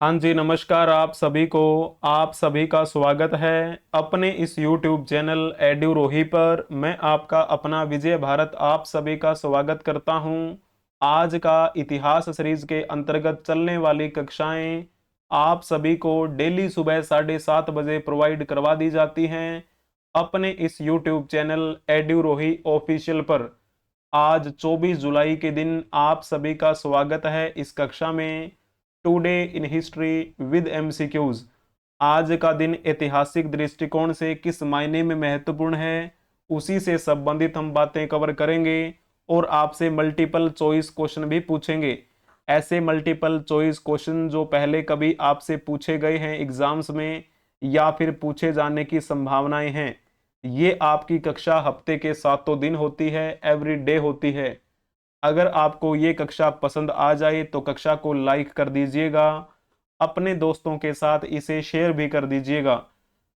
हाँ जी, नमस्कार आप सभी को। आप सभी का स्वागत है अपने इस YouTube चैनल एड्यूरोही पर। मैं आपका अपना विजय भारत आप सभी का स्वागत करता हूँ। आज का इतिहास सीरीज के अंतर्गत चलने वाली कक्षाएं आप सभी को डेली सुबह 7:30 बजे प्रोवाइड करवा दी जाती हैं अपने इस YouTube चैनल एड्यूरोही ऑफिशियल पर। आज 24 जुलाई के दिन आप सभी का स्वागत है इस कक्षा में। Today in history with MCQs. आज का दिन ऐतिहासिक दृष्टिकोण से किस मायने में महत्वपूर्ण है, उसी से संबंधित हम बातें कवर करेंगे और आपसे मल्टीपल चॉइस क्वेश्चन भी पूछेंगे। ऐसे मल्टीपल चॉइस क्वेश्चन जो पहले कभी आपसे पूछे गए हैं एग्जाम्स में या फिर पूछे जाने की संभावनाएं हैं। ये आपकी कक्षा हफ्ते के 7 दिन होती है, एवरी डे होती है। अगर आपको ये कक्षा पसंद आ जाए तो कक्षा को लाइक कर दीजिएगा, अपने दोस्तों के साथ इसे शेयर भी कर दीजिएगा।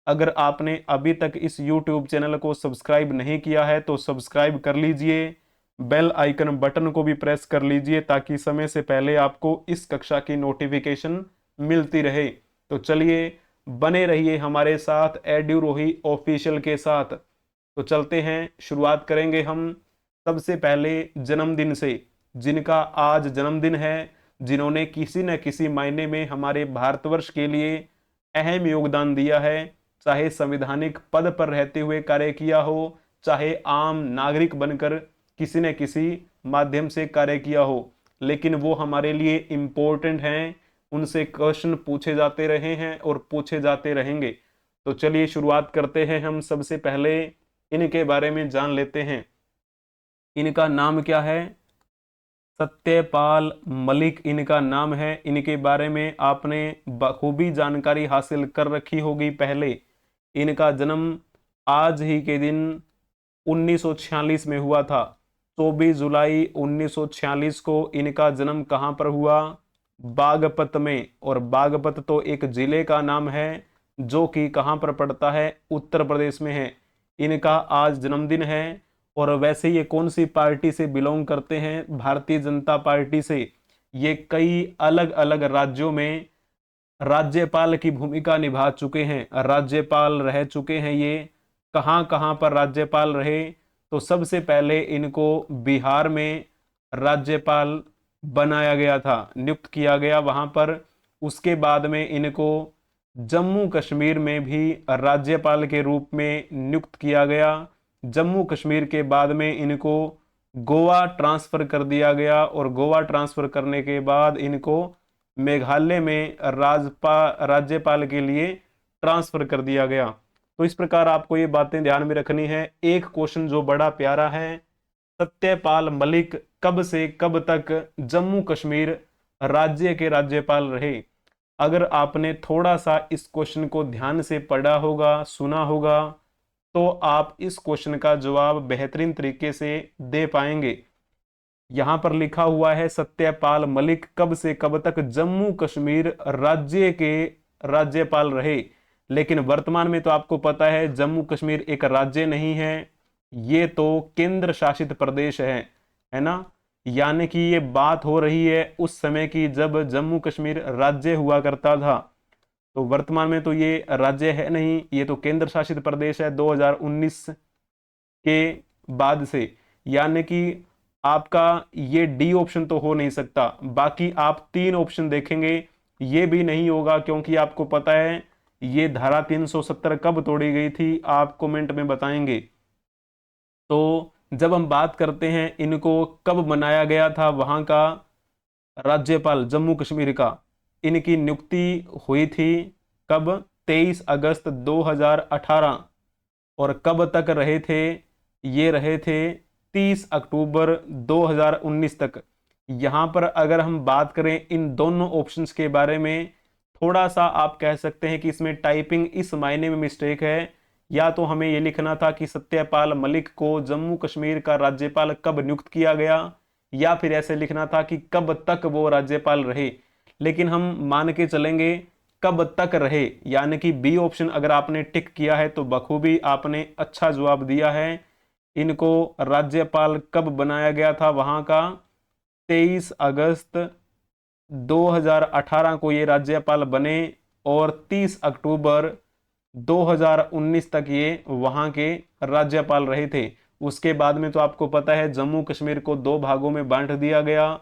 अगर आपने अभी तक इस YouTube चैनल को सब्सक्राइब नहीं किया है तो सब्सक्राइब कर लीजिए, बेल आइकन बटन को भी प्रेस कर लीजिए ताकि समय से पहले आपको इस कक्षा की नोटिफिकेशन मिलती रहे। तो चलिए बने रहिए हमारे साथ एड्यूरोही ऑफिशियल के साथ। तो चलते हैं, शुरुआत करेंगे हम सबसे पहले जन्मदिन से। जिनका आज जन्मदिन है, जिन्होंने किसी न किसी मायने में हमारे भारतवर्ष के लिए अहम योगदान दिया है, चाहे संवैधानिक पद पर रहते हुए कार्य किया हो, चाहे आम नागरिक बनकर किसी न किसी माध्यम से कार्य किया हो, लेकिन वो हमारे लिए इम्पोर्टेंट हैं। उनसे क्वेश्चन पूछे जाते रहे हैं और पूछे जाते रहेंगे। तो चलिए शुरुआत करते हैं। हम सबसे पहले इनके बारे में जान लेते हैं। इनका नाम क्या है? सत्यपाल मलिक इनका नाम है। इनके बारे में आपने बखूबी जानकारी हासिल कर रखी होगी पहले। इनका जन्म आज ही के दिन 1946 में हुआ था। 24 जुलाई 1946 को इनका जन्म कहाँ पर हुआ? बागपत में। और बागपत तो एक जिले का नाम है जो कि कहाँ पर पड़ता है? उत्तर प्रदेश में है। इनका आज जन्मदिन है। और वैसे ये कौन सी पार्टी से बिलोंग करते हैं? भारतीय जनता पार्टी से। ये कई अलग अलग राज्यों में राज्यपाल की भूमिका निभा चुके हैं, राज्यपाल रह चुके हैं। ये कहाँ कहाँ पर राज्यपाल रहे? तो सबसे पहले इनको बिहार में राज्यपाल बनाया गया था, नियुक्त किया गया वहां पर। उसके बाद में इनको जम्मू कश्मीर में भी राज्यपाल के रूप में नियुक्त किया गया। जम्मू कश्मीर के बाद में इनको गोवा ट्रांसफर कर दिया गया और गोवा ट्रांसफर करने के बाद इनको मेघालय में राज्यपाल के लिए ट्रांसफर कर दिया गया। तो इस प्रकार आपको ये बातें ध्यान में रखनी है। एक क्वेश्चन जो बड़ा प्यारा है, सत्यपाल मलिक कब से कब तक जम्मू कश्मीर राज्य के राज्यपाल रहे? अगर आपने थोड़ा सा इस क्वेश्चन को ध्यान से पढ़ा होगा, सुना होगा, तो आप इस क्वेश्चन का जवाब बेहतरीन तरीके से दे पाएंगे। यहां पर लिखा हुआ है सत्यपाल मलिक कब से कब तक जम्मू कश्मीर राज्य के राज्यपाल रहे। लेकिन वर्तमान में तो आपको पता है जम्मू कश्मीर एक राज्य नहीं है, ये तो केंद्र शासित प्रदेश है ना। यानी कि ये बात हो रही है उस समय की जब जम्मू कश्मीर राज्य हुआ करता था। तो वर्तमान में तो ये राज्य है नहीं, ये तो केंद्र शासित प्रदेश है 2019 के बाद से। यानी कि आपका ये डी ऑप्शन तो हो नहीं सकता। बाकी आप तीन ऑप्शन देखेंगे, ये भी नहीं होगा, क्योंकि आपको पता है ये धारा 370 कब तोड़ी गई थी, आप कमेंट में बताएंगे। तो जब हम बात करते हैं इनको कब बनाया गया था वहां का राज्यपाल जम्मू कश्मीर का, इनकी नियुक्ति हुई थी कब? 23 अगस्त 2018। और कब तक रहे थे? ये रहे थे 30 अक्टूबर 2019 तक। यहां पर अगर हम बात करें इन दोनों ऑप्शंस के बारे में, थोड़ा सा आप कह सकते हैं कि इसमें टाइपिंग इस मायने में मिस्टेक है। या तो हमें यह लिखना था कि सत्यपाल मलिक को जम्मू कश्मीर का राज्यपाल कब नियुक्त किया गया, या फिर ऐसे लिखना था कि कब तक वो राज्यपाल रहे। लेकिन हम मान के चलेंगे कब तक रहे, यानी कि बी ऑप्शन अगर आपने टिक किया है तो बखूबी आपने अच्छा जवाब दिया है। इनको राज्यपाल कब बनाया गया था वहां का? 23 अगस्त 2018 को ये राज्यपाल बने और 30 अक्टूबर 2019 तक ये वहां के राज्यपाल रहे थे। उसके बाद में तो आपको पता है जम्मू कश्मीर को दो भागों में बांट दिया गया,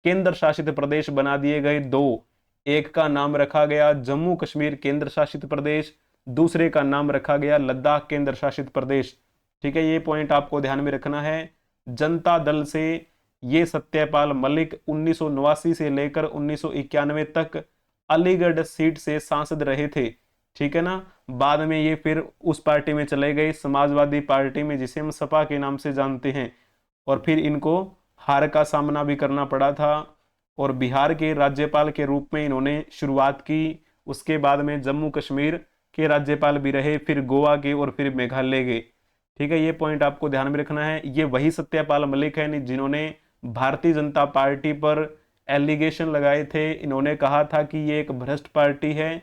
केंद्र शासित प्रदेश बना दिए गए दो। एक का नाम रखा गया जम्मू कश्मीर केंद्र शासित प्रदेश, दूसरे का नाम रखा गया लद्दाख केंद्र शासित प्रदेश। ठीक है, ये पॉइंट आपको ध्यान में रखना है। जनता दल से ये सत्यपाल मलिक 1989 से लेकर 1991 तक अलीगढ़ सीट से सांसद रहे थे। ठीक है ना। बाद में ये फिर उस पार्टी में चले गए, समाजवादी पार्टी में, जिसे हम सपा के नाम से जानते हैं, और फिर इनको हार का सामना भी करना पड़ा था और बिहार के राज्यपाल के रूप में इन्होंने शुरुआत की। उसके बाद में जम्मू कश्मीर के राज्यपाल भी रहे, फिर गोवा के और फिर मेघालय के। ठीक है, ये पॉइंट आपको ध्यान में रखना है। ये वही सत्यपाल मलिक है जिन्होंने भारतीय जनता पार्टी पर एलिगेशन लगाए थे। इन्होंने कहा था कि ये एक भ्रष्ट पार्टी है।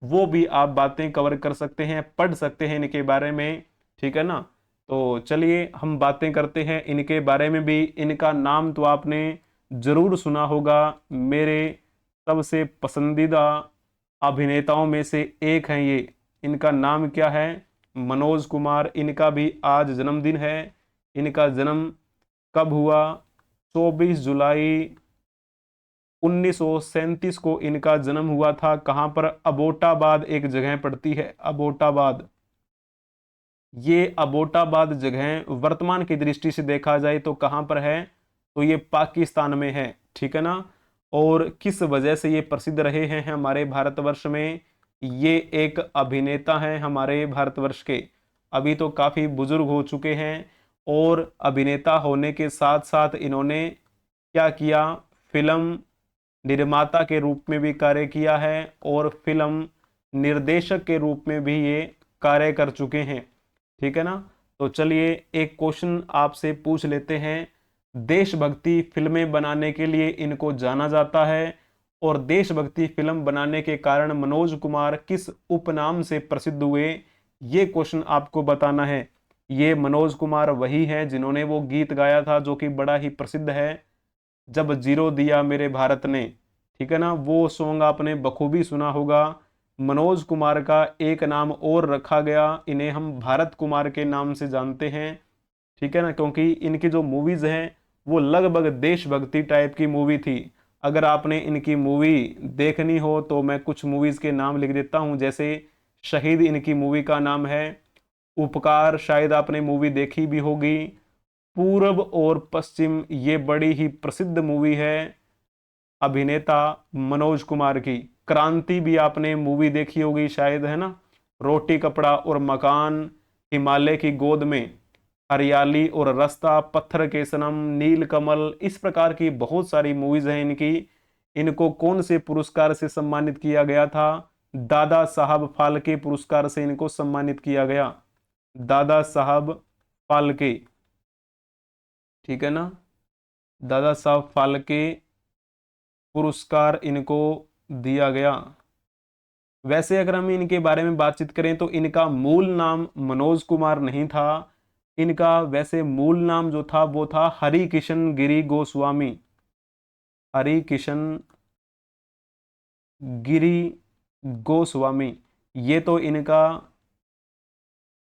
वो भी आप बातें कवर कर सकते हैं, पढ़ सकते हैं इनके बारे में। ठीक है ना। तो चलिए हम बातें करते हैं इनके बारे में भी। इनका नाम तो आपने जरूर सुना होगा, मेरे सबसे पसंदीदा अभिनेताओं में से एक हैं ये। इनका नाम क्या है? मनोज कुमार। इनका भी आज जन्मदिन है। इनका जन्म कब हुआ? 24 जुलाई 1937 को इनका जन्म हुआ था। कहां पर? अबोटाबाद एक जगह पड़ती है, अबोटाबाद। ये अबोटाबाद जगह वर्तमान की दृष्टि से देखा जाए तो कहां पर है? तो ये पाकिस्तान में है। ठीक है ना। और किस वजह से ये प्रसिद्ध रहे हैं हमारे भारतवर्ष में? ये एक अभिनेता हैं हमारे भारतवर्ष के, अभी तो काफी बुजुर्ग हो चुके हैं, और अभिनेता होने के साथ साथ इन्होंने क्या किया? फिल्म निर्माता के रूप में भी कार्य किया है और फिल्म निर्देशक के रूप में भी ये कार्य कर चुके हैं। ठीक है ना। तो चलिए एक क्वेश्चन आपसे पूछ लेते हैं। देशभक्ति फिल्में बनाने के लिए इनको जाना जाता है, और देशभक्ति फिल्म बनाने के कारण मनोज कुमार किस उपनाम से प्रसिद्ध हुए? ये क्वेश्चन आपको बताना है। ये मनोज कुमार वही हैं जिन्होंने वो गीत गाया था जो कि बड़ा ही प्रसिद्ध है, जब जीरो दिया मेरे भारत ने। ठीक है ना। वो सॉन्ग आपने बखूबी सुना होगा। मनोज कुमार का एक नाम और रखा गया, इन्हें हम भारत कुमार के नाम से जानते हैं। ठीक है ना, क्योंकि इनकी जो मूवीज हैं वो लगभग देशभक्ति टाइप की मूवी थी। अगर आपने इनकी मूवी देखनी हो तो मैं कुछ मूवीज के नाम लिख देता हूं। जैसे शहीद इनकी मूवी का नाम है, उपकार शायद आपने मूवी देखी भी होगी, पूरब और पश्चिम ये बड़ी ही प्रसिद्ध मूवी है अभिनेता मनोज कुमार की। क्रांति भी आपने मूवी देखी होगी शायद, है ना। रोटी कपड़ा और मकान, हिमालय की गोद में, हरियाली और रास्ता, पत्थर के सनम, नील कमल, इस प्रकार की बहुत सारी मूवीज हैं इनकी। इनको कौन से पुरस्कार से सम्मानित किया गया था? दादा साहब फाल्के पुरस्कार से इनको सम्मानित किया गया, दादा साहब फाल्के। ठीक है ना। दादा साहब फाल्के पुरस्कार इनको दिया गया। वैसे अगर हम इनके बारे में बातचीत करें तो इनका मूल नाम मनोज कुमार नहीं था। इनका वैसे मूल नाम जो था वो था हरि किशन गिरी गोस्वामी। हरि किशन गिरी गोस्वामी, ये तो इनका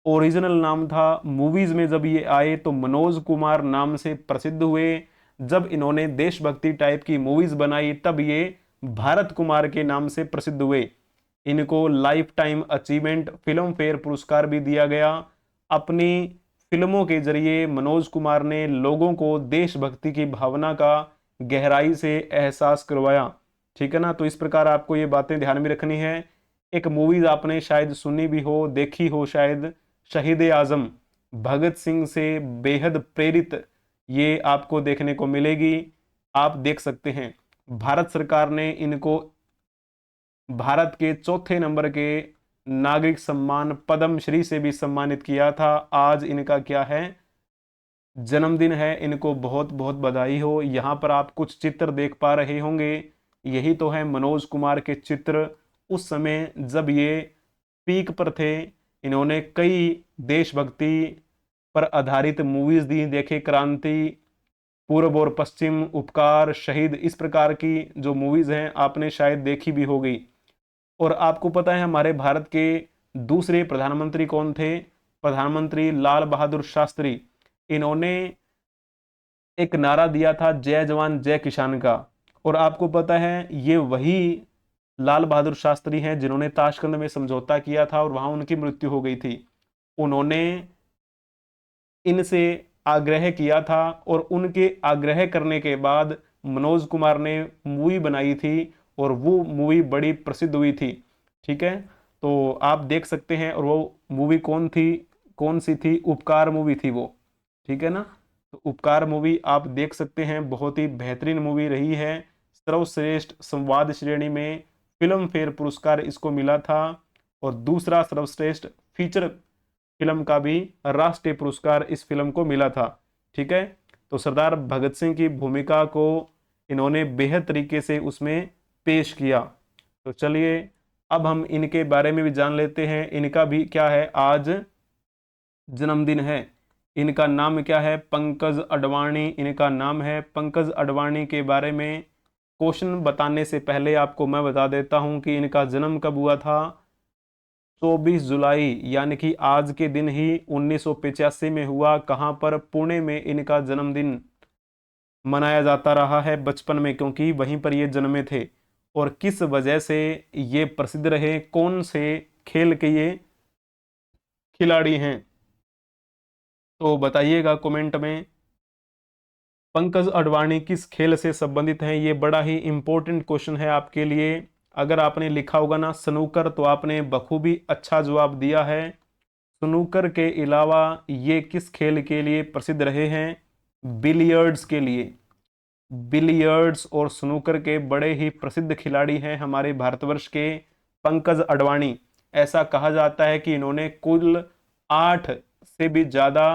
ओरिजिनल नाम था। मूवीज में जब ये आए तो मनोज कुमार नाम से प्रसिद्ध हुए। जब इन्होंने देशभक्ति टाइप की मूवीज बनाई तब ये भारत कुमार के नाम से प्रसिद्ध हुए। इनको life time achievement film fair पुरस्कार भी दिया गया। अपनी फिल्मों के जरिए मनोज कुमार ने लोगों को देशभक्ति की भावना का गहराई से एहसास करवाया। ठीक है ना। तो इस प्रकार आपको ये बातें ध्यान में रखनी है। एक मूवीज आपने शायद सुनी भी हो, देखी हो शायद, शहीद आजम, भगत सिंह से बेहद प्रेरित, ये आपको देखने को मिलेगी, आप देख सकते हैं। भारत सरकार ने इनको भारत के चौथे नंबर के नागरिक सम्मान पद्म श्री से भी सम्मानित किया था। आज इनका क्या है? जन्मदिन है। इनको बहुत बहुत बधाई हो। यहाँ पर आप कुछ चित्र देख पा रहे होंगे, यही तो है मनोज कुमार के चित्र उस समय जब ये पीक पर थे। इन्होंने कई देशभक्ति पर आधारित मूवीज दी। देखे क्रांति, पूर्व और पश्चिम, उपकार, शहीद, इस प्रकार की जो मूवीज हैं आपने शायद देखी भी होगी। और आपको पता है हमारे भारत के दूसरे प्रधानमंत्री कौन थे? प्रधानमंत्री लाल बहादुर शास्त्री। इन्होंने एक नारा दिया था जय जवान जय किसान का। और आपको पता है ये वही लाल बहादुर शास्त्री हैं जिन्होंने ताशकंद में समझौता किया था और वहां उनकी मृत्यु हो गई थी। उन्होंने इनसे आग्रह किया था और उनके आग्रह करने के बाद मनोज कुमार ने मूवी बनाई थी और वो मूवी बड़ी प्रसिद्ध हुई थी। ठीक है, तो आप देख सकते हैं। और वो मूवी कौन थी, कौन सी थी? उपकार मूवी थी वो। ठीक है ना, तो उपकार मूवी आप देख सकते हैं, बहुत ही बेहतरीन मूवी रही है। सर्वश्रेष्ठ संवाद श्रेणी में फिल्म फेयर पुरस्कार इसको मिला था और दूसरा सर्वश्रेष्ठ फीचर फिल्म का भी राष्ट्रीय पुरस्कार इस फिल्म को मिला था। ठीक है, तो सरदार भगत सिंह की भूमिका को इन्होंने बेहद तरीके से उसमें पेश किया। तो चलिए अब हम इनके बारे में भी जान लेते हैं। इनका भी क्या है, आज जन्मदिन है। इनका नाम क्या है? पंकज अडवाणी इनका नाम है। पंकज अडवाणी के बारे में क्वेश्चन बताने से पहले आपको मैं बता देता हूं कि इनका जन्म कब हुआ था। 24 जुलाई यानी कि आज के दिन ही 1985 में हुआ। कहां पर? पुणे में इनका जन्मदिन मनाया जाता रहा है बचपन में, क्योंकि वहीं पर ये जन्मे थे। और किस वजह से ये प्रसिद्ध रहे, कौन से खेल के ये खिलाड़ी हैं, तो बताइएगा कमेंट में। पंकज अडवाणी किस खेल से संबंधित हैं? ये बड़ा ही इंपॉर्टेंट क्वेश्चन है आपके लिए। अगर आपने लिखा होगा ना स्नूकर, तो आपने बखूबी अच्छा जवाब दिया है। स्नूकर के अलावा ये किस खेल के लिए प्रसिद्ध रहे हैं? बिलियर्ड्स के लिए। बिलियर्ड्स और स्नूकर के बड़े ही प्रसिद्ध खिलाड़ी हैं हमारे भारतवर्ष के पंकज अडवाणी। ऐसा कहा जाता है कि इन्होंने कुल 8 से भी ज्यादा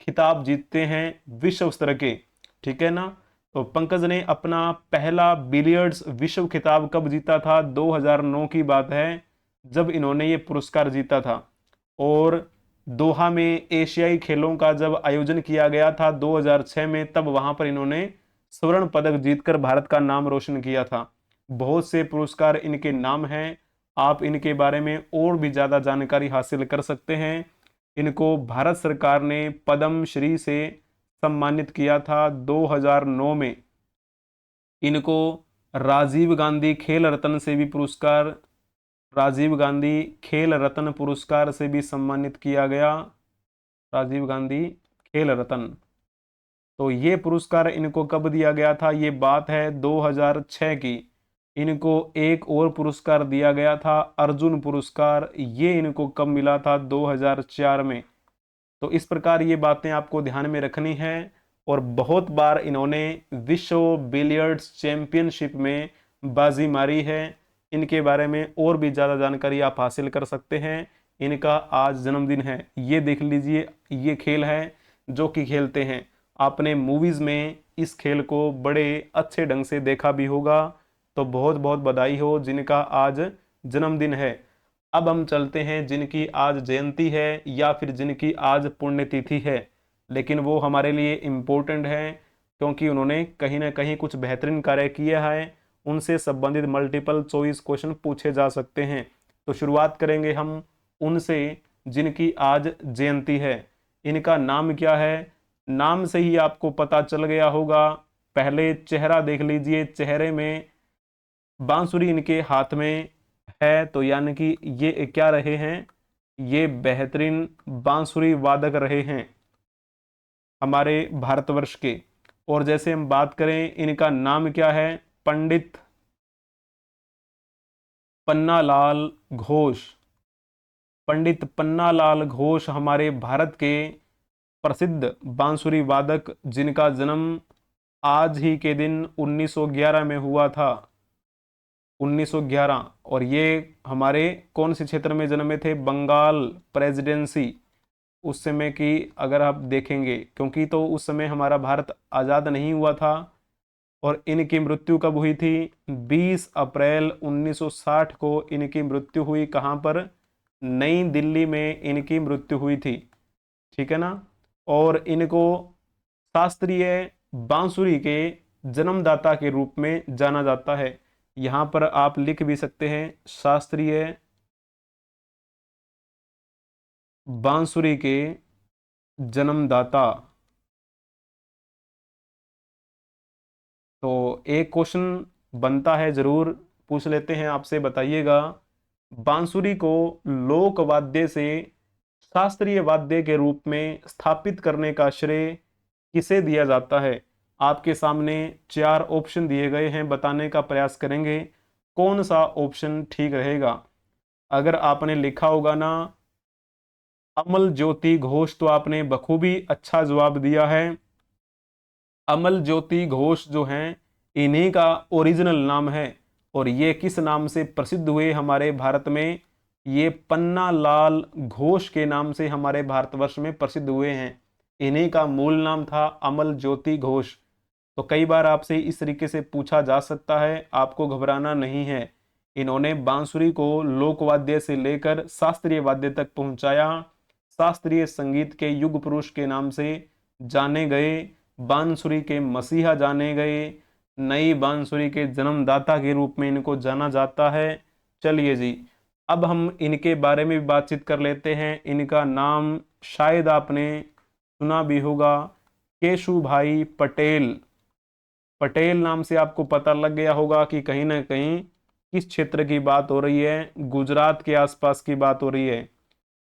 खिताब जीतते हैं विश्व स्तर के। ठीक है ना, तो पंकज ने अपना पहला बिलियर्ड्स विश्व खिताब कब जीता था? 2009 की बात है जब इन्होंने ये पुरस्कार जीता था। और दोहा में एशियाई खेलों का जब आयोजन किया गया था 2006 में, तब वहां पर इन्होंने स्वर्ण पदक जीतकर भारत का नाम रोशन किया था। बहुत से पुरस्कार इनके नाम हैं। आप इनके बारे में और भी ज्यादा जानकारी हासिल कर सकते हैं। इनको भारत सरकार ने पद्म श्री से सम्मानित किया था 2009 में। इनको राजीव गांधी खेल रत्न से भी पुरस्कार, राजीव गांधी खेल रत्न पुरस्कार से भी सम्मानित किया गया। राजीव गांधी खेल रत्न, तो ये पुरस्कार इनको कब दिया गया था? ये बात है 2006 की। इनको एक और पुरस्कार दिया गया था, अर्जुन पुरस्कार। ये इनको कब मिला था? 2004 में। तो इस प्रकार ये बातें आपको ध्यान में रखनी है। और बहुत बार इन्होंने विश्व बिलियर्ड्स चैंपियनशिप में बाजी मारी है। इनके बारे में और भी ज़्यादा जानकारी आप हासिल कर सकते हैं। इनका आज जन्मदिन है। ये देख लीजिए, ये खेल है जो कि खेलते हैं। आपने मूवीज़ में इस खेल को बड़े अच्छे ढंग से देखा भी होगा। तो बहुत बहुत बधाई हो जिनका आज जन्मदिन है। अब हम चलते हैं जिनकी आज जयंती है या फिर जिनकी आज पुण्यतिथि है, लेकिन वो हमारे लिए इम्पोर्टेंट है क्योंकि उन्होंने कहीं ना कहीं कुछ बेहतरीन कार्य किया है। उनसे संबंधित मल्टीपल चॉइस क्वेश्चन पूछे जा सकते हैं। तो शुरुआत करेंगे हम उनसे जिनकी आज जयंती है। इनका नाम क्या है? नाम से ही आपको पता चल गया होगा। पहले चेहरा देख लीजिए, चेहरे में बांसुरी इनके हाथ में है, तो यानी कि ये क्या रहे हैं? ये बेहतरीन बांसुरी वादक रहे हैं हमारे भारतवर्ष के। और जैसे हम बात करें, इनका नाम क्या है? पंडित पन्नालाल घोष। पंडित पन्नालाल घोष हमारे भारत के प्रसिद्ध बांसुरी वादक, जिनका जन्म आज ही के दिन 1911 में हुआ था। 1911। और ये हमारे कौन से क्षेत्र में जन्मे थे? बंगाल प्रेसिडेंसी उस समय की अगर आप देखेंगे, क्योंकि तो उस समय हमारा भारत आज़ाद नहीं हुआ था। और इनकी मृत्यु कब हुई थी? 20 अप्रैल 1960 को इनकी मृत्यु हुई। कहाँ पर? नई दिल्ली में इनकी मृत्यु हुई थी। ठीक है ना। और इनको शास्त्रीय बांसुरी के जन्मदाता के रूप में जाना जाता है? यहां पर आप लिख भी सकते हैं शास्त्रीय बांसुरी के जन्मदाता। तो एक क्वेश्चन बनता है, जरूर पूछ लेते हैं आपसे, बताइएगा बांसुरी को लोक वाद्य से शास्त्रीय वाद्य के रूप में स्थापित करने का श्रेय किसे दिया जाता है? आपके सामने 4 ऑप्शन दिए गए हैं, बताने का प्रयास करेंगे कौन सा ऑप्शन ठीक रहेगा। अगर आपने लिखा होगा ना अमल ज्योति घोष, तो आपने बखूबी अच्छा जवाब दिया है। अमल ज्योति घोष जो हैं, इन्हीं का ओरिजिनल नाम है। और ये किस नाम से प्रसिद्ध हुए हमारे भारत में? ये पन्ना लाल घोष के नाम से हमारे भारतवर्ष में प्रसिद्ध हुए हैं। इन्हीं का मूल नाम था अमल ज्योति घोष। तो कई बार आपसे इस तरीके से पूछा जा सकता है, आपको घबराना नहीं है। इन्होंने बांसुरी को लोकवाद्य से लेकर शास्त्रीय वाद्य तक पहुंचाया। शास्त्रीय संगीत के युग पुरुष के नाम से जाने गए, बांसुरी के मसीहा जाने गए, नई बांसुरी के जन्मदाता के रूप में इनको जाना जाता है। चलिए जी, अब हम इनके बारे में भी बातचीत कर लेते हैं। इनका नाम शायद आपने सुना भी होगा, केशुभाई पटेल। पटेल नाम से आपको पता लग गया होगा कि कहीं ना कहीं किस क्षेत्र की बात हो रही है, गुजरात के आसपास की बात हो रही है।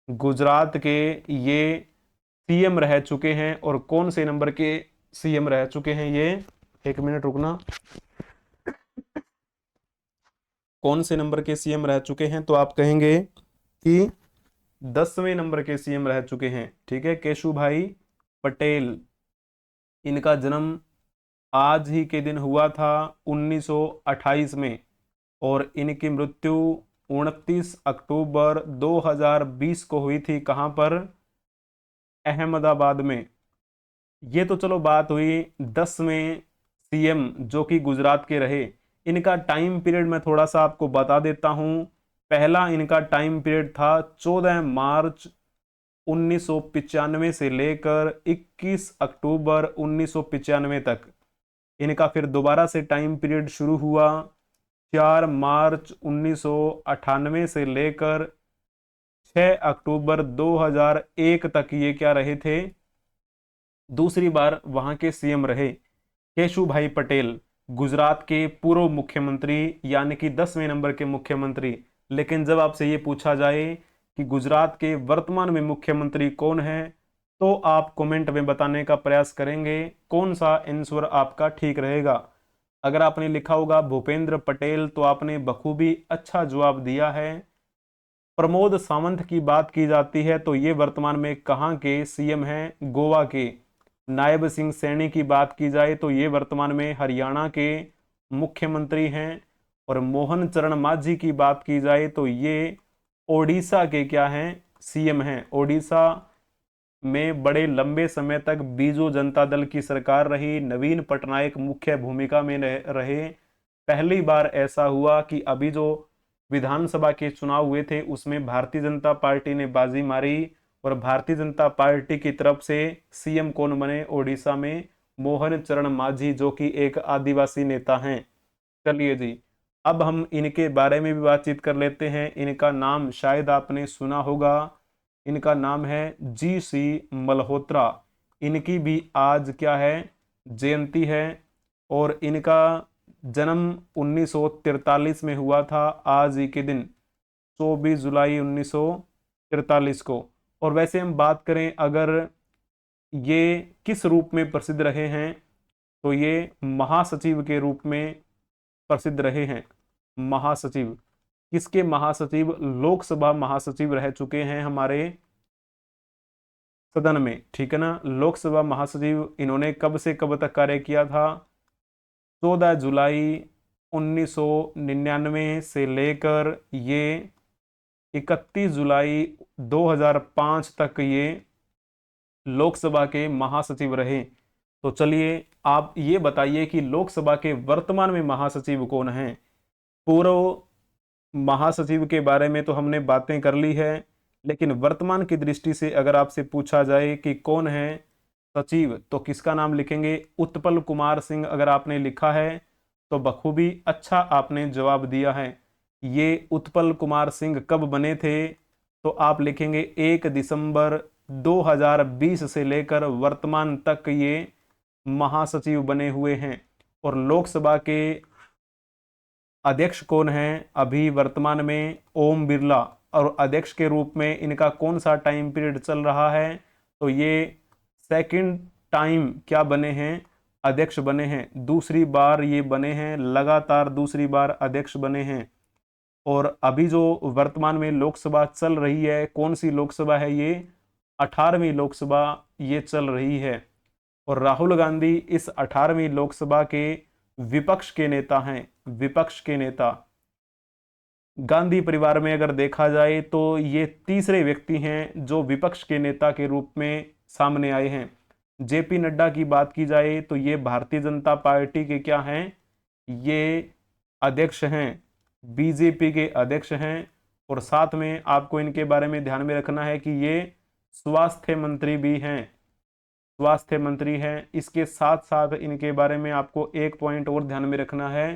गुजरात के ये सीएम रह चुके हैं। और कौन से नंबर के सीएम रह चुके हैं ये? एक मिनट रुकना। कौन से नंबर के सीएम रह चुके हैं? तो आप कहेंगे कि 10वें नंबर के सीएम रह चुके हैं। ठीक है, केशुभाई पटेल। इनका जन्म आज ही के दिन हुआ था 1928 में, और इनकी मृत्यु 29 अक्टूबर 2020 को हुई थी। कहां पर? अहमदाबाद में। ये तो चलो बात हुई 10वें सीएम जो कि गुजरात के रहे। इनका टाइम पीरियड मैं थोड़ा सा आपको बता देता हूं। पहला इनका टाइम पीरियड था 14 मार्च 1995 से लेकर 21 अक्टूबर 1995 तक। इनका फिर दोबारा से टाइम पीरियड शुरू हुआ 4 मार्च 1998 से लेकर 6 अक्टूबर 2001 तक ये क्या रहे थे? दूसरी बार वहां के सीएम रहे। केशुभाई पटेल गुजरात के पूर्व मुख्यमंत्री, यानी कि 10वें नंबर के मुख्यमंत्री। लेकिन जब आपसे ये पूछा जाए कि गुजरात के वर्तमान में मुख्यमंत्री कौन है, तो आप कमेंट में बताने का प्रयास करेंगे कौन सा आंसर आपका ठीक रहेगा। अगर आपने लिखा होगा भूपेंद्र पटेल, तो आपने बखूबी अच्छा जवाब दिया है। प्रमोद सावंत की बात की जाती है तो ये वर्तमान में कहाँ के सीएम हैं? गोवा के। नायब सिंह सैनी की बात की जाए तो ये वर्तमान में हरियाणा के मुख्यमंत्री हैं। और मोहन चरण मांझी की बात की जाए तो ये ओडिशा के क्या हैं? सीएम हैं। ओडिशा में बड़े लंबे समय तक बीजू जनता दल की सरकार रही, नवीन पटनायक मुख्य भूमिका में रहे। पहली बार ऐसा हुआ कि अभी जो विधानसभा के चुनाव हुए थे उसमें भारतीय जनता पार्टी ने बाजी मारी, और भारतीय जनता पार्टी की तरफ से सीएम कौन बने ओडिशा में? मोहन चरण मांझी, जो कि एक आदिवासी नेता हैं। चलिए जी, अब हम इनके बारे में भी बातचीत कर लेते हैं। इनका नाम शायद आपने सुना होगा, इनका नाम है जी.सी. मल्होत्रा। इनकी भी आज क्या है? जयंती है। और इनका जन्म 1943 में हुआ था, आज ही के दिन 24 जुलाई 1943 को। और वैसे हम बात करें अगर ये किस रूप में प्रसिद्ध रहे हैं, तो ये महासचिव के रूप में प्रसिद्ध रहे हैं। महासचिव, किसके महासचिव? लोकसभा महासचिव रह चुके हैं हमारे सदन में। ठीक है ना, लोकसभा महासचिव इन्होंने कब से कब तक कार्य किया था? 14 जुलाई 1999 से लेकर ये 31 जुलाई 2005 तक ये लोकसभा के महासचिव रहे। तो चलिए आप ये बताइए कि लोकसभा के वर्तमान में महासचिव कौन हैं? पूर्व महासचिव के बारे में तो हमने बातें कर ली है, लेकिन वर्तमान की दृष्टि से अगर आपसे पूछा जाए कि कौन है सचिव, तो किसका नाम लिखेंगे? उत्पल कुमार सिंह। अगर आपने लिखा है तो बखूबी अच्छा आपने जवाब दिया है। ये उत्पल कुमार सिंह कब बने थे? तो आप लिखेंगे 1 दिसंबर 2020 से लेकर वर्तमान तक ये महासचिव बने हुए हैं। और लोकसभा के अध्यक्ष कौन हैं अभी वर्तमान में? ओम बिरला। और अध्यक्ष के रूप में इनका कौन सा टाइम पीरियड चल रहा है? तो ये सेकंड टाइम क्या बने हैं? अध्यक्ष बने हैं। दूसरी बार ये बने हैं, लगातार दूसरी बार अध्यक्ष बने हैं। और अभी जो वर्तमान में लोकसभा चल रही है, कौन सी लोकसभा है ये? 18वीं लोकसभा ये चल रही है। और राहुल गांधी इस 18वीं लोकसभा के विपक्ष के नेता हैं, विपक्ष के नेता। गांधी परिवार में अगर देखा जाए तो ये तीसरे व्यक्ति हैं जो विपक्ष के नेता के रूप में सामने आए हैं। जेपी नड्डा की बात की जाए तो ये भारतीय जनता पार्टी के क्या हैं? ये अध्यक्ष हैं, बीजेपी के अध्यक्ष हैं। और साथ में आपको इनके बारे में ध्यान में रखना है कि ये स्वास्थ्य मंत्री भी हैं, स्वास्थ्य मंत्री हैं। इसके साथ साथ इनके बारे में आपको एक पॉइंट और ध्यान में रखना है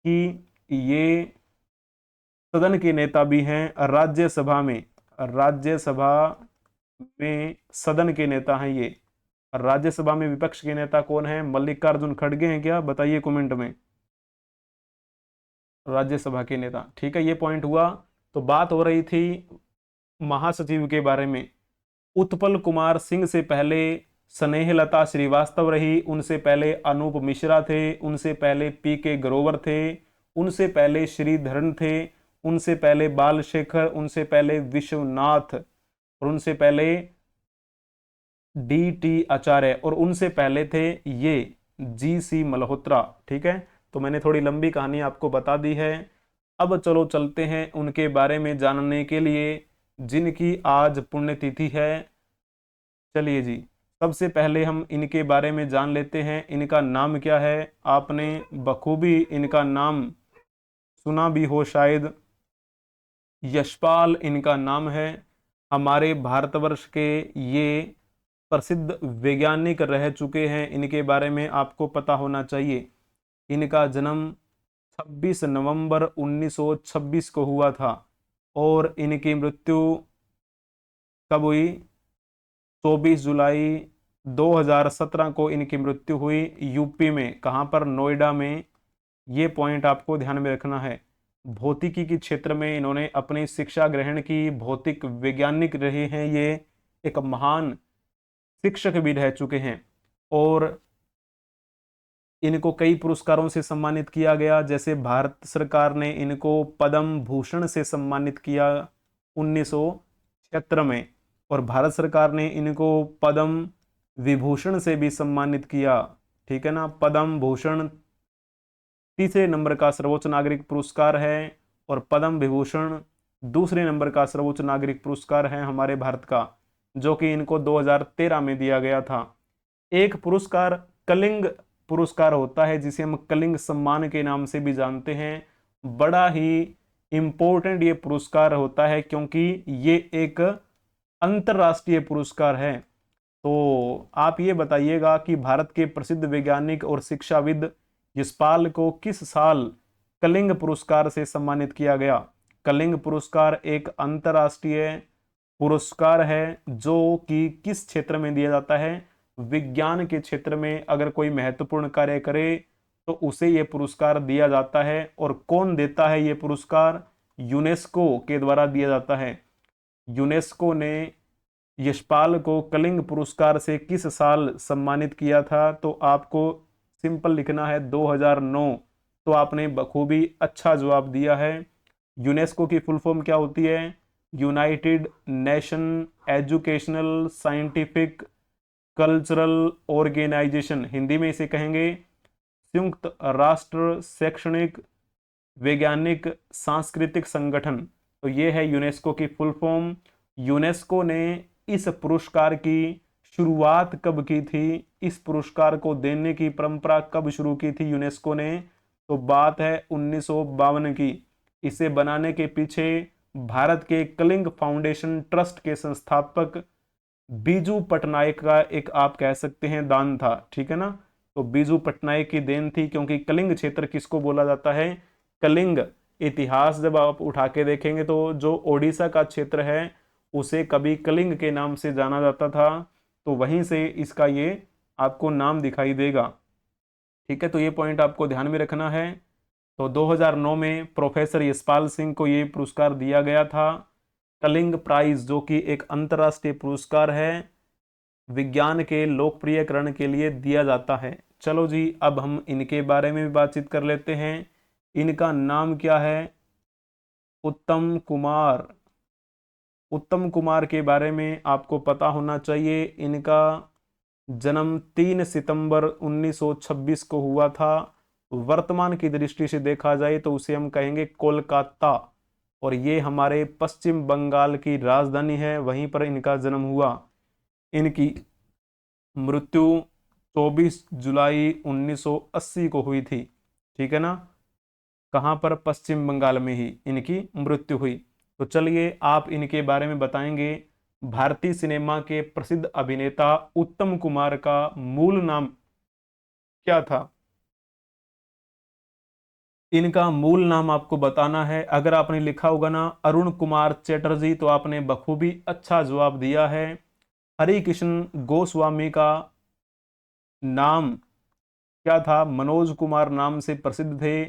कि ये सदन के नेता भी हैं, राज्यसभा में, राज्यसभा में सदन के नेता हैं ये। राज्यसभा में विपक्ष के नेता कौन है? मल्लिकार्जुन खड़गे हैं क्या? बताइए कमेंट में। राज्यसभा के नेता, ठीक है, ये पॉइंट हुआ। तो बात हो रही थी महासचिव के बारे में। उत्पल कुमार सिंह से पहले स्नेहलता श्रीवास्तव रही, उनसे पहले अनूप मिश्रा थे, उनसे पहले पीके ग्रोवर थे, उनसे पहले श्रीधरन थे, उनसे पहले बालशेखर, उनसे पहले विश्वनाथ, और उनसे पहले डी आचार्य, और उनसे पहले थे ये जी मल्होत्रा। ठीक है, तो मैंने थोड़ी लंबी कहानी आपको बता दी है। अब चलो चलते हैं उनके बारे में जानने के लिए जिनकी आज पुण्यतिथि है। चलिए जी, सबसे पहले हम इनके बारे में जान लेते हैं। इनका नाम क्या है? आपने बखूबी इनका नाम सुना भी हो शायद, यशपाल इनका नाम है। हमारे भारतवर्ष के ये प्रसिद्ध वैज्ञानिक रह चुके हैं, इनके बारे में आपको पता होना चाहिए। इनका जन्म 26 नवंबर 1926 को हुआ था और इनकी मृत्यु कब हुई? 24 जुलाई 2017 को इनकी मृत्यु हुई, यूपी में। कहाँ पर? नोएडा में। ये पॉइंट आपको ध्यान में रखना है। भौतिकी के क्षेत्र में इन्होंने अपनी शिक्षा ग्रहण की, भौतिक वैज्ञानिक रहे हैं ये, एक महान शिक्षक भी रह चुके हैं। और इनको कई पुरस्कारों से सम्मानित किया गया, जैसे भारत सरकार ने इनको पद्म भूषण से सम्मानित किया 1976 में, और भारत सरकार ने इनको पद्म विभूषण से भी सम्मानित किया। ठीक है ना, पद्म भूषण तीसरे नंबर का सर्वोच्च नागरिक पुरस्कार है और पद्म विभूषण दूसरे नंबर का सर्वोच्च नागरिक पुरस्कार है हमारे भारत का, जो कि इनको 2013 में दिया गया था। एक पुरस्कार कलिंग पुरस्कार होता है, जिसे हम कलिंग सम्मान के नाम से भी जानते हैं। बड़ा ही इंपॉर्टेंट ये पुरस्कार होता है क्योंकि ये एक अंतरराष्ट्रीय पुरस्कार है। तो आप ये बताइएगा कि भारत के प्रसिद्ध वैज्ञानिक और शिक्षाविद यशपाल को किस साल कलिंग पुरस्कार से सम्मानित किया गया? कलिंग पुरस्कार एक अंतरराष्ट्रीय पुरस्कार है जो कि किस क्षेत्र में दिया जाता है? विज्ञान के क्षेत्र में। अगर कोई महत्वपूर्ण कार्य करे तो उसे यह पुरस्कार दिया जाता है। और कौन देता है ये पुरस्कार? यूनेस्को के द्वारा दिया जाता है। यूनेस्को ने यशपाल को कलिंग पुरस्कार से किस साल सम्मानित किया था? तो आपको सिंपल लिखना है 2009। तो आपने बखूबी अच्छा जवाब दिया है। यूनेस्को की फुल फॉर्म क्या होती है? United Nation Educational Scientific Cultural Organization, Hindi में इसे कहेंगे संयुक्त राष्ट्र शैक्षणिक वैज्ञानिक सांस्कृतिक संगठन। तो ये है यूनेस्को की फुल फॉर्म। यूनेस्को ने इस पुरस्कार की शुरुआत कब की थी? इस पुरस्कार को देने की परंपरा कब शुरू की थी यूनेस्को ने? तो बात है 1952 की। इसे बनाने के पीछे भारत के कलिंग फाउंडेशन ट्रस्ट के संस्थापक बीजू पटनायक का एक आप कह सकते हैं दान था, ठीक है ना। तो बीजू पटनायक की देन थी, क्योंकि कलिंग क्षेत्र किसको बोला जाता है, कलिंग। इतिहास जब आप उठा के देखेंगे तो जो ओडिशा का क्षेत्र है उसे कभी कलिंग के नाम से जाना जाता था, तो वहीं से इसका ये आपको नाम दिखाई देगा, ठीक है। तो ये पॉइंट आपको ध्यान में रखना है। तो 2009 में प्रोफेसर यशपाल सिंह को ये पुरस्कार दिया गया था, कलिंग प्राइज, जो कि एक अंतर्राष्ट्रीय पुरस्कार है, विज्ञान के लोकप्रियकरण के लिए दिया जाता है। चलो जी, अब हम इनके बारे में भी बातचीत कर लेते हैं। इनका नाम क्या है, उत्तम कुमार। उत्तम कुमार के बारे में आपको पता होना चाहिए, इनका जन्म 3 सितंबर 1926 को हुआ था। वर्तमान की दृष्टि से देखा जाए तो उसे हम कहेंगे कोलकाता, और ये हमारे पश्चिम बंगाल की राजधानी है, वहीं पर इनका जन्म हुआ। इनकी मृत्यु 24 जुलाई 1980 को हुई थी, ठीक है ना। कहाँ पर, पश्चिम बंगाल में ही इनकी मृत्यु हुई। तो चलिए आप इनके बारे में बताएंगे। भारतीय सिनेमा के प्रसिद्ध अभिनेता उत्तम कुमार का मूल नाम क्या था। इनका मूल नाम आपको बताना है। अगर आपने लिखा होगा ना अरुण कुमार चैटर्जी, तो आपने बखूबी अच्छा जवाब दिया है। हरि कृष्ण गोस्वामी का नाम क्या था, मनोज कुमार नाम से प्रसिद्ध थे,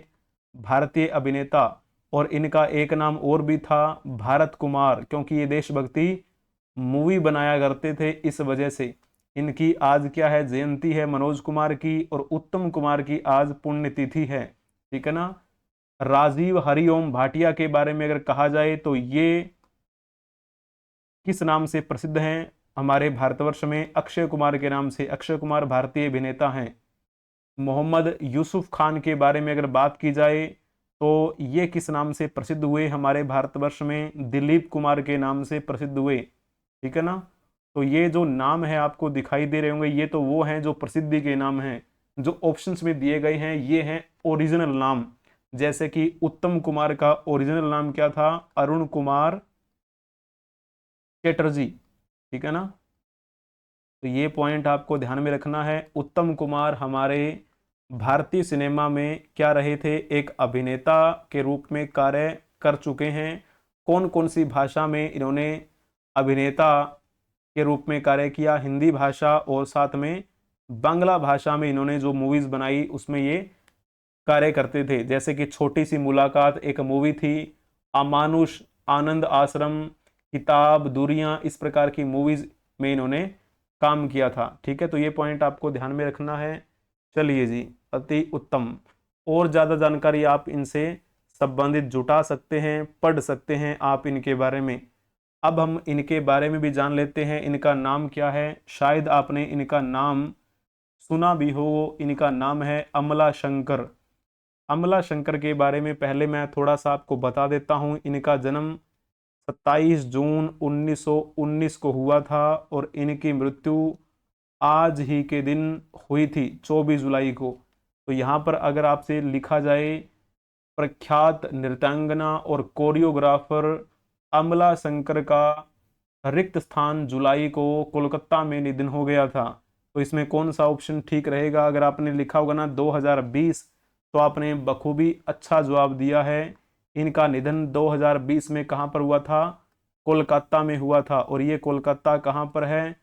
भारतीय अभिनेता। और इनका एक नाम और भी था, भारत कुमार, क्योंकि ये देशभक्ति मूवी बनाया करते थे, इस वजह से। इनकी आज क्या है, जयंती है मनोज कुमार की, और उत्तम कुमार की आज पुण्यतिथि है, ठीक है ना। राजीव हरिओम भाटिया के बारे में अगर कहा जाए तो ये किस नाम से प्रसिद्ध हैं, हमारे भारतवर्ष में अक्षय कुमार के नाम से। अक्षय कुमार भारतीय अभिनेता हैं। मोहम्मद यूसुफ खान के बारे में अगर बात की जाए तो ये किस नाम से प्रसिद्ध हुए, हमारे भारतवर्ष में दिलीप कुमार के नाम से प्रसिद्ध हुए, ठीक है ना। तो ये जो नाम है आपको दिखाई दे रहे होंगे, ये तो वो हैं जो प्रसिद्धि के नाम हैं। जो ऑप्शंस में दिए गए हैं ये हैं ओरिजिनल नाम। जैसे कि उत्तम कुमार का ओरिजिनल नाम क्या था, अरुण कुमार चैटर्जी, ठीक है ना। तो ये पॉइंट आपको ध्यान में रखना है। उत्तम कुमार हमारे भारतीय सिनेमा में क्या रहे थे, एक अभिनेता के रूप में कार्य कर चुके हैं। कौन कौन सी भाषा में इन्होंने अभिनेता के रूप में कार्य किया, हिंदी भाषा और साथ में बांग्ला भाषा में इन्होंने जो मूवीज बनाई उसमें ये कार्य करते थे। जैसे कि छोटी सी मुलाकात एक मूवी थी, अमानुष, आनंद आश्रम, किताब, दूरियां, इस प्रकार की मूवीज में इन्होंने काम किया था, ठीक है। तो ये पॉइंट आपको ध्यान में रखना है। चलिए जी, अति उत्तम। और ज़्यादा जानकारी आप इनसे संबंधित जुटा सकते हैं, पढ़ सकते हैं आप इनके बारे में। अब हम इनके बारे में भी जान लेते हैं, इनका नाम क्या है। शायद आपने इनका नाम सुना भी हो, इनका नाम है अमला शंकर। अमला शंकर के बारे में पहले मैं थोड़ा सा आपको बता देता हूँ। इनका जन्म 27 जून 1919 को हुआ था, और इनकी मृत्यु आज ही के दिन हुई थी, 24 जुलाई को। तो यहाँ पर अगर आपसे लिखा जाए, प्रख्यात नृत्यांगना और कोरियोग्राफर अमला शंकर का रिक्त स्थान जुलाई को कोलकाता में निधन हो गया था। तो इसमें कौन सा ऑप्शन ठीक रहेगा। अगर आपने लिखा होगा ना 2020, तो आपने बखूबी अच्छा जवाब दिया है। इनका निधन 2020 में कहाँ पर हुआ था, कोलकाता में हुआ था। और ये कोलकाता कहाँ पर है,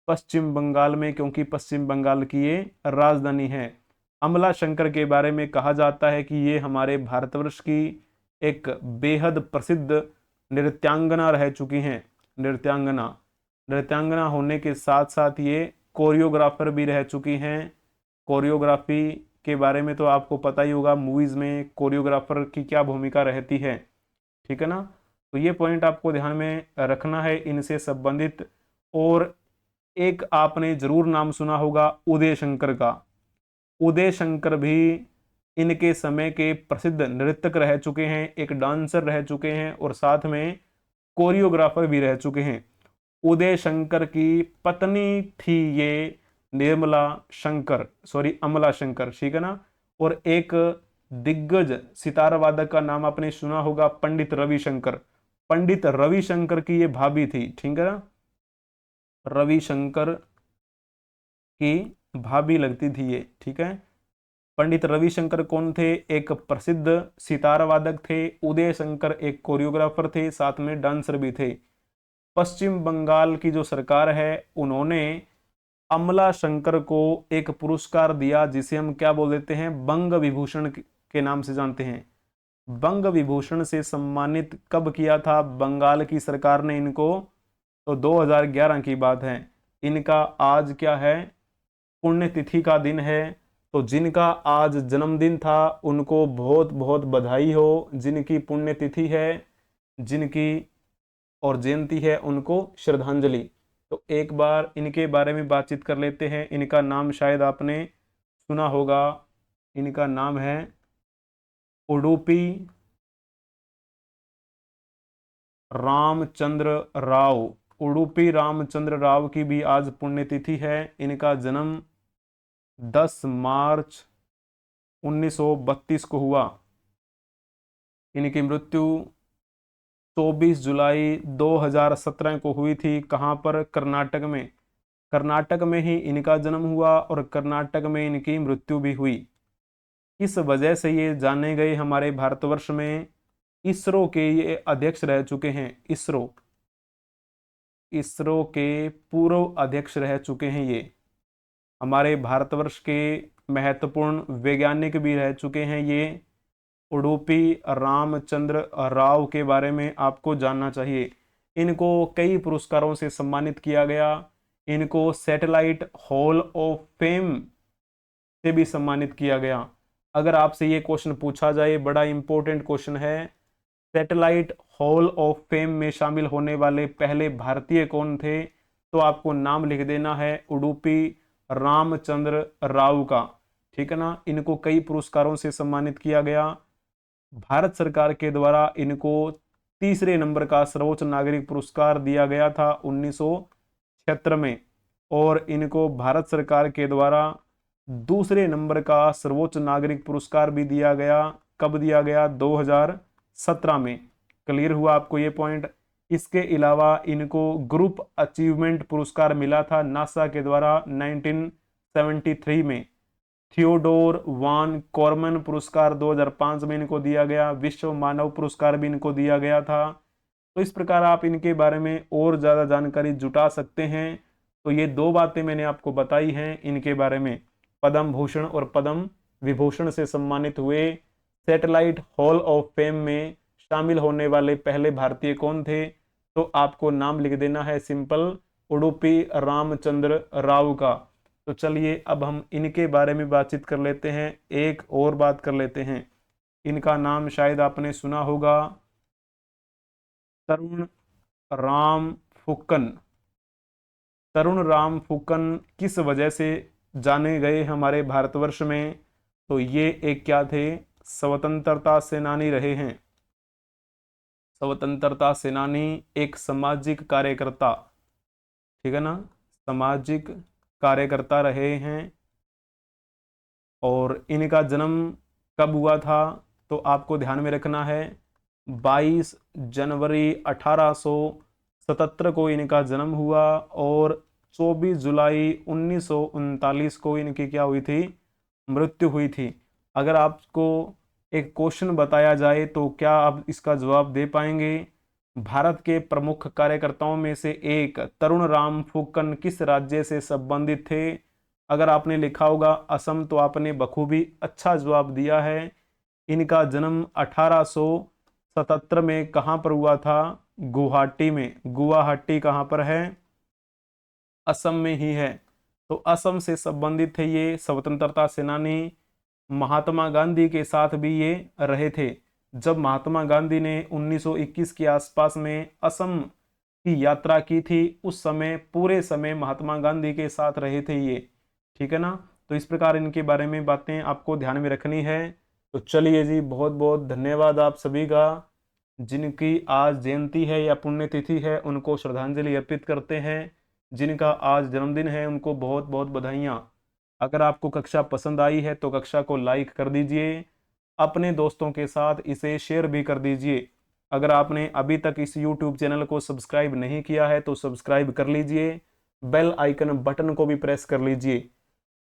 पश्चिम बंगाल में, क्योंकि पश्चिम बंगाल की ये राजधानी है। अमला शंकर के बारे में कहा जाता है कि ये हमारे भारतवर्ष की एक बेहद प्रसिद्ध नृत्यांगना रह चुकी हैं। नृत्यांगना नृत्यांगना होने के साथ साथ ये कोरियोग्राफर भी रह चुकी हैं। कोरियोग्राफी के बारे में तो आपको पता ही होगा, मूवीज में कोरियोग्राफर की क्या भूमिका रहती है, ठीक है ना। तो ये पॉइंट आपको ध्यान में रखना है इनसे संबंधित। और एक आपने जरूर नाम सुना होगा उदय शंकर का। उदय शंकर भी इनके समय के प्रसिद्ध नृत्यक रह चुके हैं, एक डांसर रह चुके हैं, और साथ में कोरियोग्राफर भी रह चुके हैं। उदय शंकर की पत्नी थी ये निर्मला शंकर, सॉरी अमला शंकर, ठीक है ना। और एक दिग्गज सितार वादक का नाम आपने सुना होगा, पंडित रविशंकर। पंडित रविशंकर की ये भाभी थी, ठीक है ना। रविशंकर की भाभी लगती थी ये, ठीक है। पंडित रविशंकर कौन थे? एक प्रसिद्ध सितार वादक थे। उदय शंकर एक कोरियोग्राफर थे, साथ में डांसर भी थे। पश्चिम बंगाल की जो सरकार है उन्होंने अमला शंकर को एक पुरस्कार दिया जिसे हम क्या बोल देते हैं, बंग विभूषण के नाम से जानते हैं। बंग विभूषण से सम्मानित कब किया था बंगाल की सरकार ने इनको? तो 2011 की बात है। इनका आज क्या है, पुण्यतिथि का दिन है। तो जिनका आज जन्मदिन था उनको बहुत बहुत बधाई हो, जिनकी पुण्यतिथि है, जिनकी और जयंती है उनको श्रद्धांजलि। तो एक बार इनके बारे में बातचीत कर लेते हैं। इनका नाम शायद आपने सुना होगा, इनका नाम है उडुपी रामचंद्र राव। उडुपी रामचंद्र राव की भी आज पुण्यतिथि है। इनका जन्म 10 मार्च 1932 को हुआ। इनकी मृत्यु 24 जुलाई 2017 को हुई थी। कहाँ पर? कर्नाटक में। कर्नाटक में ही इनका जन्म हुआ और कर्नाटक में इनकी मृत्यु भी हुई। इस वजह से ये जाने गए हमारे भारतवर्ष में। इसरो के ये अध्यक्ष रह चुके हैं। इसरो के पूर्व अध्यक्ष रह चुके हैं ये। हमारे भारतवर्ष के महत्वपूर्ण वैज्ञानिक भी रह चुके हैं ये। उडुपी रामचंद्र राव के बारे में आपको जानना चाहिए। इनको कई पुरस्कारों से सम्मानित किया गया। इनको सैटेलाइट हॉल ऑफ फेम से भी सम्मानित किया गया। अगर आपसे ये क्वेश्चन पूछा जाए, बड़ा इंपॉर्टेंट क्वेश्चन है, सैटेलाइट हॉल ऑफ फेम में शामिल होने वाले पहले भारतीय कौन थे? तो आपको नाम लिख देना है उडुपी रामचंद्र राव का, ठीक है ना। इनको कई पुरस्कारों से सम्मानित किया गया। भारत सरकार के द्वारा इनको तीसरे नंबर का सर्वोच्च नागरिक पुरस्कार दिया गया था 1976 में, और इनको भारत सरकार के द्वारा दूसरे नंबर का सर्वोच्च नागरिक पुरस्कार भी दिया गया। कब दिया गया? 2017 में। क्लियर हुआ आपको ये पॉइंट? इसके अलावा इनको ग्रुप अचीवमेंट पुरस्कार मिला था नासा के द्वारा 1973 में। थियोडोर वान कॉर्मन पुरस्कार 2005 में इनको दिया गया। विश्व मानव पुरस्कार भी इनको दिया गया था। तो इस प्रकार आप इनके बारे में और ज़्यादा जानकारी जुटा सकते हैं। तो ये दो बातें मैंने आपको बताई हैं इनके बारे में। पद्म भूषण और पद्म विभूषण से सम्मानित हुए, सैटेलाइट हॉल ऑफ फेम में शामिल होने वाले पहले भारतीय कौन थे? तो आपको नाम लिख देना है सिंपल, उडुपी रामचंद्र राव का। तो चलिए अब हम इनके बारे में बातचीत कर लेते हैं। एक और बात कर लेते हैं, इनका नाम शायद आपने सुना होगा, तरुण राम फुक्कन। तरुण राम फुक्कन किस वजह से जाने गए हमारे भारतवर्ष में? तो ये एक क्या थे? स्वतंत्रता सेनानी रहे हैं। स्वतंत्रता सेनानी, एक सामाजिक कार्यकर्ता, ठीक है ना, सामाजिक कार्यकर्ता रहे हैं। और इनका जन्म कब हुआ था? तो आपको ध्यान में रखना है 22 जनवरी 1877 को इनका जन्म हुआ, और 24 जुलाई 1939 को इनकी क्या हुई थी? मृत्यु हुई थी। अगर आपको एक क्वेश्चन बताया जाए तो क्या आप इसका जवाब दे पाएंगे? भारत के प्रमुख कार्यकर्ताओं में से एक तरुण राम फुक्कन किस राज्य से संबंधित थे? अगर आपने लिखा होगा असम तो आपने बखूबी अच्छा जवाब दिया है। इनका जन्म 1877 में कहाँ पर हुआ था? गुवाहाटी में। गुवाहाटी कहाँ पर है? असम में ही है। तो असम से संबंधित थे ये स्वतंत्रता सेनानी। महात्मा गांधी के साथ भी ये रहे थे। जब महात्मा गांधी ने 1921 के आसपास में असम की यात्रा की थी, उस समय पूरे समय महात्मा गांधी के साथ रहे थे ये, ठीक है ना। तो इस प्रकार इनके बारे में बातें आपको ध्यान में रखनी है। तो चलिए जी, बहुत बहुत धन्यवाद आप सभी का। जिनकी आज जयंती है या पुण्यतिथि है उनको श्रद्धांजलि अर्पित करते हैं। जिनका आज जन्मदिन है उनको बहुत बहुत बधाइयाँ। अगर आपको कक्षा पसंद आई है तो कक्षा को लाइक कर दीजिए, अपने दोस्तों के साथ इसे शेयर भी कर दीजिए। अगर आपने अभी तक इस YouTube चैनल को सब्सक्राइब नहीं किया है तो सब्सक्राइब कर लीजिए, बेल आइकन बटन को भी प्रेस कर लीजिए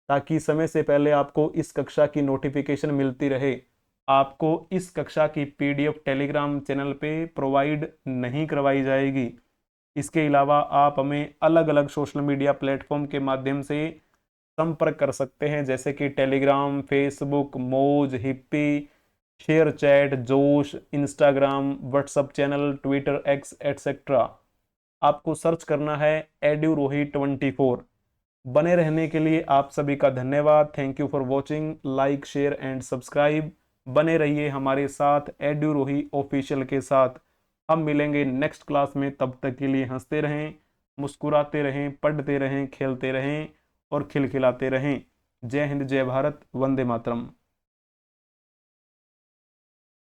ताकि समय से पहले आपको इस कक्षा की नोटिफिकेशन मिलती रहे। आपको इस कक्षा की पीडीएफ टेलीग्राम चैनल पे प्रोवाइड नहीं करवाई जाएगी। इसके अलावा आप हमें अलग अलग सोशल मीडिया प्लेटफॉर्म के माध्यम से संपर्क कर सकते हैं, जैसे कि टेलीग्राम, फेसबुक, मौज, हिप्पी, शेयर चैट, जोश, Instagram, WhatsApp channel, Twitter, x etcetera. आपको सर्च करना है EduRohi24। बने रहने के लिए आप सभी का धन्यवाद। Thank you for watching. Like, share and subscribe. बने रहिए हमारे साथ एड्यूरोही ऑफिशियल के साथ। हम मिलेंगे नेक्स्ट क्लास में, तब तक के लिए हंसते रहें, मुस्कुराते रहें, पढ़ते रहें, खेलते रहें और खिलखिलाते रहें। जय हिंद, जय भारत, वंदे मातरम।